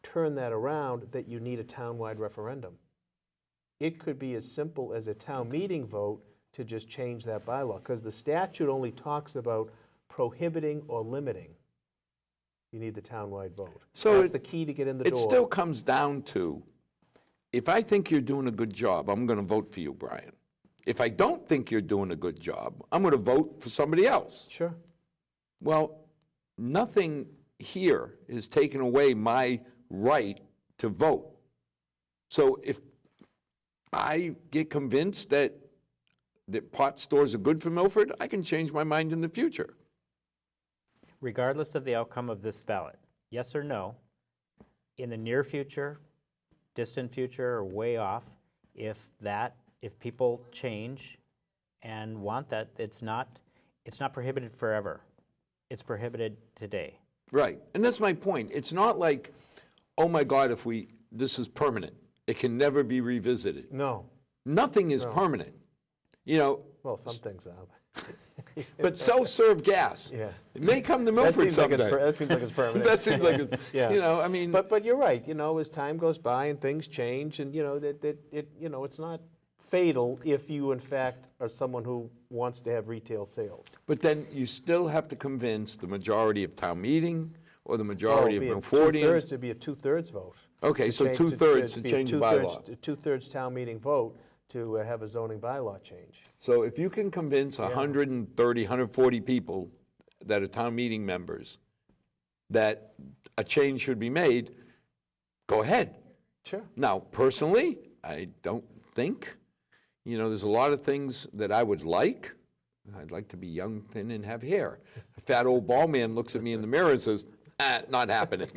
turn that around, that you need a townwide referendum. It could be as simple as a town meeting vote to just change that bylaw, because the statute only talks about prohibiting or limiting. You need the townwide vote. So that's the key to get in the door. It still comes down to, if I think you're doing a good job, I'm going to vote for you, Brian. If I don't think you're doing a good job, I'm going to vote for somebody else. Sure. Well, nothing here is taking away my right to vote. So if I get convinced that pot stores are good for Milford, I can change my mind in the future. Regardless of the outcome of this ballot, yes or no, in the near future, distant future, or way off, if people change and want that, it's not prohibited forever. It's prohibited today. Right, and that's my point. It's not like, oh my God, this is permanent. It can never be revisited. No, Nothing is permanent. You know, well, some things are. but self-serve gas. Yeah. It may come to That Milford seems like someday. that seems like it's permanent. That seems like it's, Yeah. you know, I mean. But you're right, you know, as time goes by and things change, and, you know, it's not fatal if you, in fact, are someone who wants to have retail sales. But then you still have to convince the majority of town meeting or the majority of Milfordians. It'd be a two-thirds vote. Okay, To so change- two-thirds to be a change the two-thirds- bylaw. a two-thirds town meeting vote to have a zoning bylaw change. So if you can convince 130, 140 people that are town meeting members that a change should be made, go ahead. Sure. Now, personally, I don't think, you know, there's a lot of things that I would like. I'd like to be young, thin, and have hair. A fat old bald man looks at me in the mirror and says, not happening.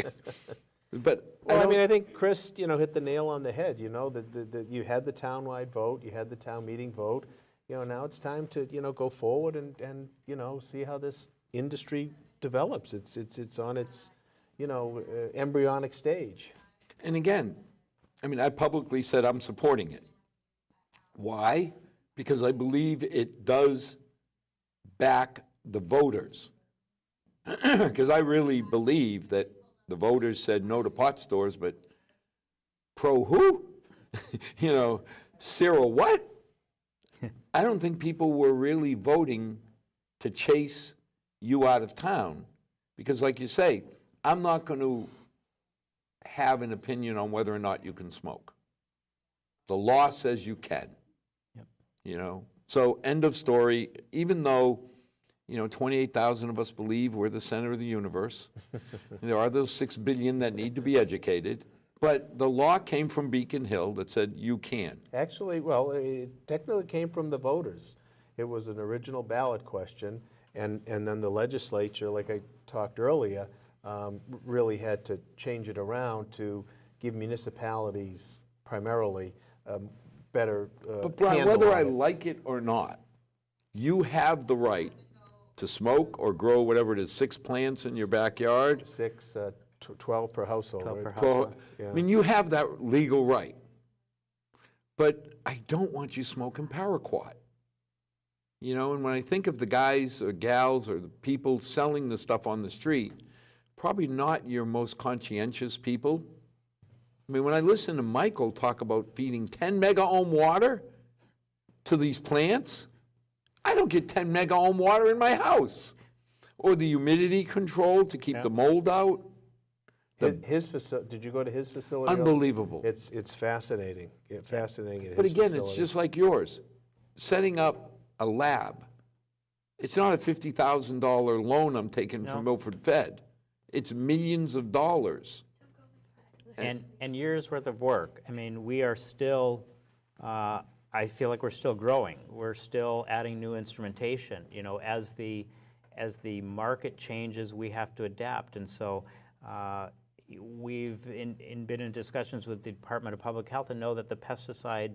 But Well, I mean, I think Chris, you know, hit the nail on the head, you know, that you had the townwide vote, you had the town meeting vote. You know, now it's time to, you know, go forward and, you know, see how this industry develops. It's on its, you know, embryonic stage. And again, I mean, I publicly said I'm supporting it. Why? Because I believe it does back the voters. Because I really believe that the voters said no to pot stores, but pro who? You know, Cyril what? I don't think people were really voting to chase you out of town. Because like you say, I'm not going to have an opinion on whether or not you can smoke. The law says you can. Yep. You know, so end of story. Even though, you know, 28,000 of us believe we're the center of the universe, and there are those 6 billion that need to be educated, but the law came from Beacon Hill that said you can. Actually, well, it technically came from the voters. It was an original ballot question, and then the legislature, like I talked earlier, really had to change it around to give municipalities primarily better But Brian, handle whether on I it. like it or not, you have the right to smoke or grow whatever it is, 6 plants in your backyard. 12 per household, 12 right? per Well, household. Yeah. I mean, you have that legal right. But I don't want you smoking paraquat. You know, and when I think of the guys or gals or the people selling the stuff on the street, probably not your most conscientious people. I mean, when I listen to Michael talk about feeding 10 mega ohm water to these plants, I don't get 10 mega ohm water in my house. Or the humidity control to keep Yeah. the mold out. His facility, did you go to his facility? Unbelievable. It's fascinating. Fascinating. at But his again, facility. it's just like yours. Setting up a lab, it's not a $50,000 loan I'm taking No. from Milford Fed. It's millions of dollars. And years worth of work. I mean, we are still, I feel like we're still growing. We're still adding new instrumentation. You know, as the market changes, we have to adapt. And so we've been in discussions with the Department of Public Health and know that the pesticide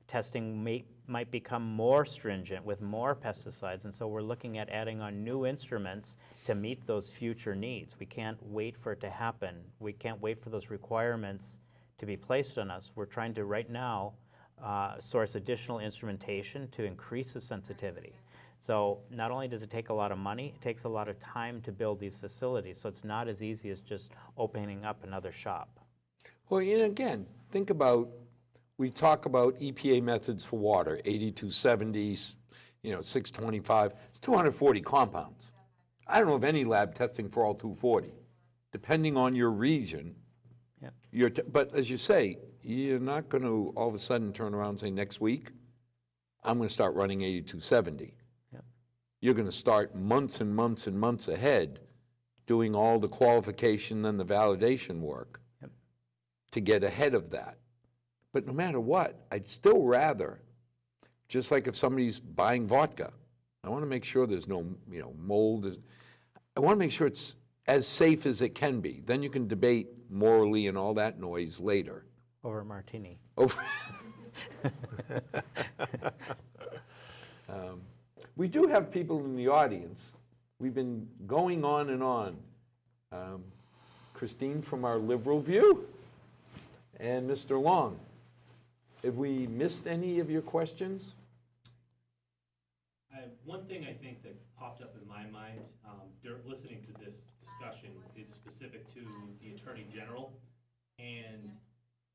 testing might become more stringent with more pesticides. And so we're looking at adding on new instruments to meet those future needs. We can't wait for it to happen. We can't wait for those requirements to be placed on us. We're trying to right now source additional instrumentation to increase the sensitivity. So not only does it take a lot of money, it takes a lot of time to build these facilities. So it's not as easy as just opening up another shop. Well, and again, think about, we talk about EPA methods for water, 8270, you know, 625, it's 240 compounds. I don't know of any lab testing for all 240. Depending on your region, Yep. but as you say, you're not going to all of a sudden turn around and say, next week, I'm going to start running 8270. Yep. You're going to start months and months and months ahead doing all the qualification and the validation work Yep. to get ahead of that. But no matter what, I'd still rather, just like if somebody's buying vodka, I want to make sure there's no, you know, mold. I want to make sure it's as safe as it can be. Then you can debate morally and all that noise later. Over a martini. Over. We do have people in the audience. We've been going on and on. Christine from our Liberal View and Mr. Long. Have we missed any of your questions? One thing I think that popped up in my mind listening to this discussion is specific to the Attorney General. And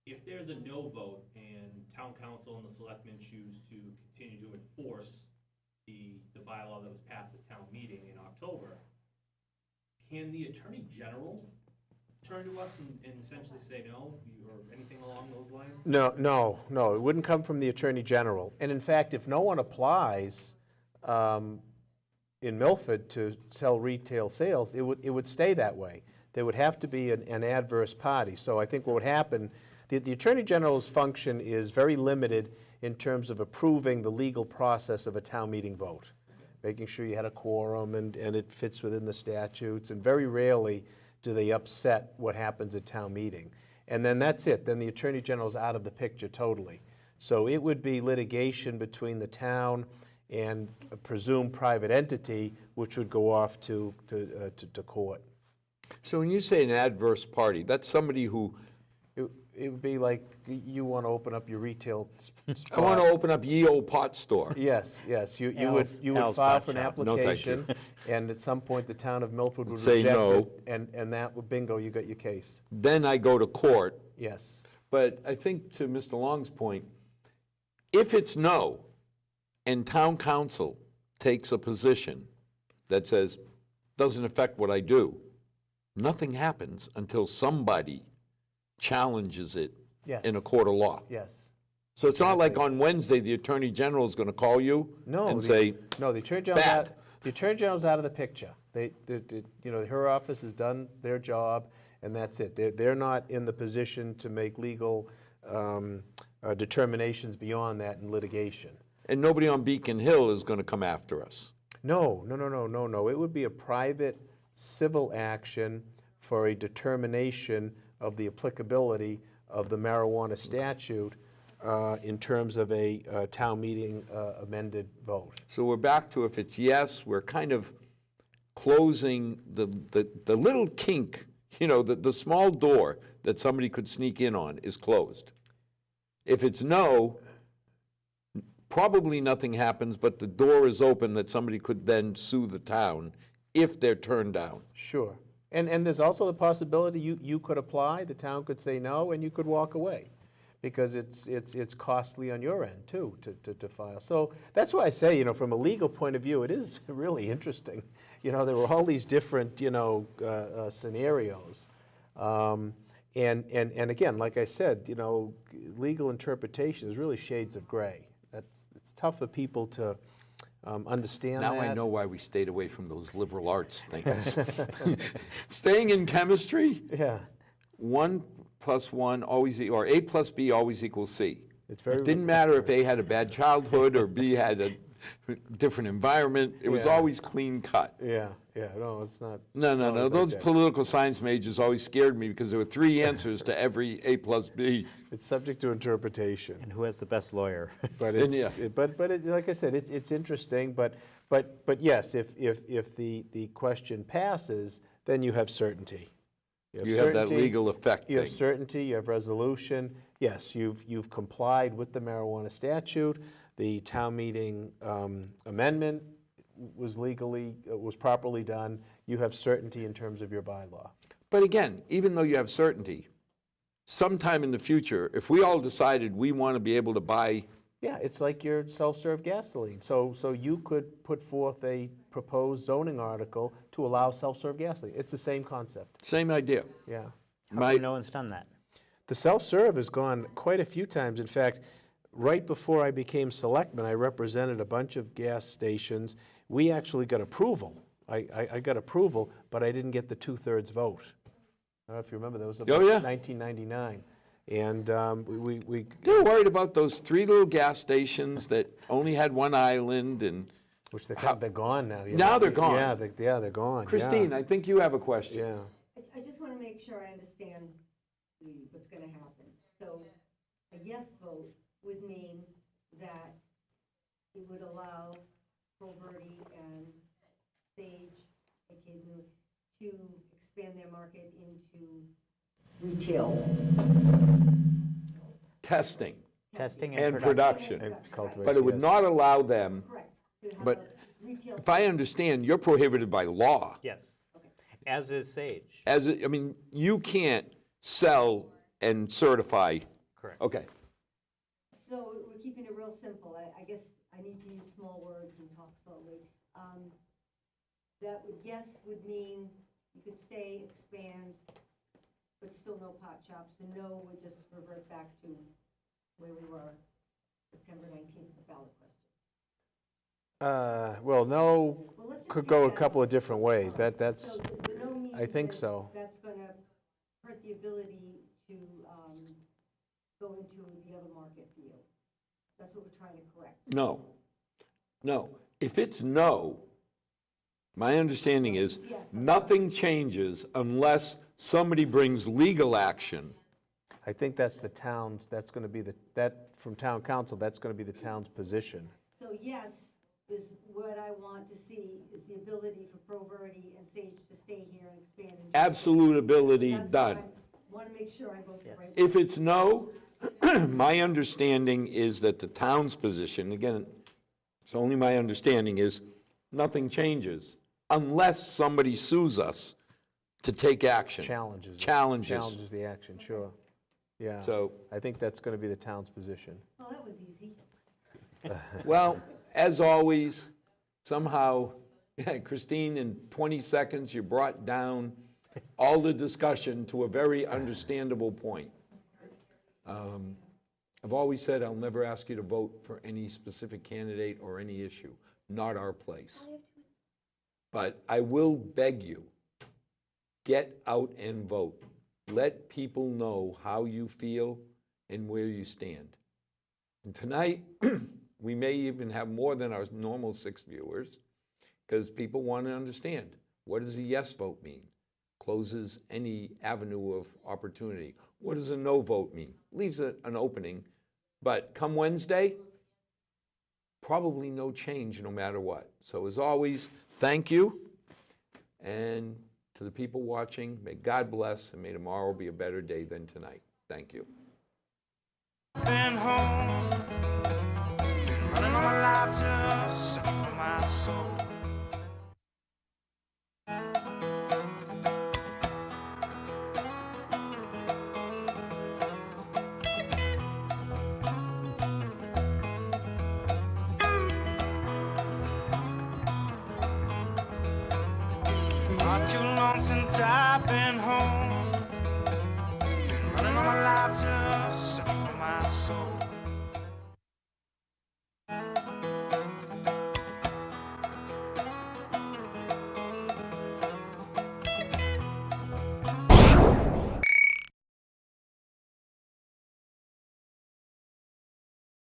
if there's a no vote and Town Council and the Selectmen choose to continue to enforce the bylaw that was passed at town meeting in October, can the Attorney General turn to us and essentially say no, or anything along those lines? No, it wouldn't come from the Attorney General. And in fact, if no one applies in Milford to sell retail sales, it would stay that way. There would have to be an adverse party. So I think what would happen, the Attorney General's function is very limited in terms of approving the legal process of a town meeting vote, making sure you had a quorum and it fits within the statutes, and very rarely do they upset what happens at town meeting. And then that's it. Then the Attorney General's out of the picture totally. So it would be litigation between the town and a presumed private entity, which would go off to court. So when you say an adverse party, that's somebody who, It would be like you want to open up your retail spot. I want to open up ye old pot store. Yes, you Al's would file Pot for an Shop. No, thank you. application, and at some point, the town of Milford would Say reject no. it, and that would, bingo, you got your case. Then I go to court. Yes, But I think to Mr. Long's point, if it's no, and town council takes a position that says, doesn't affect what I do, nothing happens until somebody challenges it yes. in a court of law. Yes. So it's not like on Wednesday, the Attorney General is going to call you No, and the- say, No, the Attorney General's bad. out, the Attorney General's out of the picture. Her office has done their job, and that's it. They're not in the position to make legal determinations beyond that in litigation. and nobody on Beacon Hill is going to come after us. No. It would be a private civil action for a determination of the applicability of the marijuana statute in terms of a town meeting amended vote. So we're back to, if it's yes, we're kind of closing the little kink, the small door that somebody could sneak in on is closed. If it's no, probably nothing happens, but the door is open that somebody could then sue the town if they're turned down. Sure. And there's also the possibility you could apply, the town could say no, and you could walk away, because it's costly on your end, too, to file. So that's why I say, from a legal point of view, it is really interesting. There were all these different, scenarios. And again, like I said, legal interpretation is really shades of gray. It's tough for people to understand that. Now I know why we stayed away from those liberal arts things. Staying in chemistry, Yeah. 1 + 1 always, or A + B always equals C. It's very. It didn't matter if A had a bad childhood or B had a different environment. It was Yeah. always clean cut. Yeah, no, it's not. No. always like Those that. political science majors always scared me because there were 3 answers to every A + B. It's subject to interpretation. And who has the best lawyer? But And it's, yeah. like I said, it's interesting, but yes, if the question passes, then you have certainty. You have that certainty, legal effect You have thing. certainty, you have resolution. Yes, you've complied with the marijuana statute. The town meeting amendment was properly done. You have certainty in terms of your bylaw. But again, even though you have certainty, sometime in the future, if we all decided we want to be able to buy, Yeah, it's like your self-serve gasoline. So you could put forth a proposed zoning article to allow self-serve gasoline. It's the same concept, same idea. yeah. How My- come no one's done that? The self-serve has gone quite a few times. In fact, right before I became selectman, I represented a bunch of gas stations. We actually got approval. I got approval, but I didn't get the 2/3 vote. I don't know if you remember, that was Oh, about yeah. 1999. And we They were worried about those 3 little gas stations that only had 1 island, and Which they're gone now. you Now know. they're gone. Yeah, they're gone. yeah. Christine, I think you have a question. Yeah. I just want to make sure I understand what's going to happen. So a yes vote would mean that it would allow Proverty and Sage, aka Blue, to expand their market into retail. Testing Testing and and production. And cultivation. But it would yes. not allow them, Correct. To have But a retail. if I understand, you're prohibited by law. Yes, as is Sage. I mean, you can't sell and certify. Correct. Okay, So we're keeping it real simple. I guess I need to use small words and talk slowly. That would, yes, would mean you could stay, expand, but still no pot shops. And no would just revert back to where we were September 19th, the ballot question. Well, no Well, let's just could take go a that couple out. of different ways. That's, So the no means I think that so. That's going to hurt the ability to go into the other market for you. That's what we're trying to correct. no. If it's no, my understanding is It's yes. nothing changes unless somebody brings legal action. I think that's the town's, that's going to be from town council, that's going to be the town's position. So yes is what I want to see, is the ability for Proverty and Sage to stay here and expand. and- Absolute ability That's what done. I want to make sure I vote the right. If it's no, my understanding is that the town's position, again, it's only my understanding, is nothing changes unless somebody sues us to take action. Challenges. Challenges. Challenges the action, sure. Yeah. So, I think that's going to be the town's position. Oh, that was easy. well, as always, somehow, Christine, in 20 seconds, you brought down all the discussion to a very understandable point. I've always said I'll never ask you to vote for any specific candidate or any issue, not our place. But I will beg you, get out and vote. Let people know how you feel and where you stand. And tonight, we may even have more than our normal 6 viewers, because people want to understand, what does a yes vote mean? Closes any avenue of opportunity. What does a no vote mean? Leaves an opening, but come Wednesday, probably no change no matter what. So as always, thank you, and to the people watching, may God bless, and may tomorrow be a better day than tonight. Thank you. Been home, been running all my life just searching for my soul. Far too long since I've been home, been running all my life just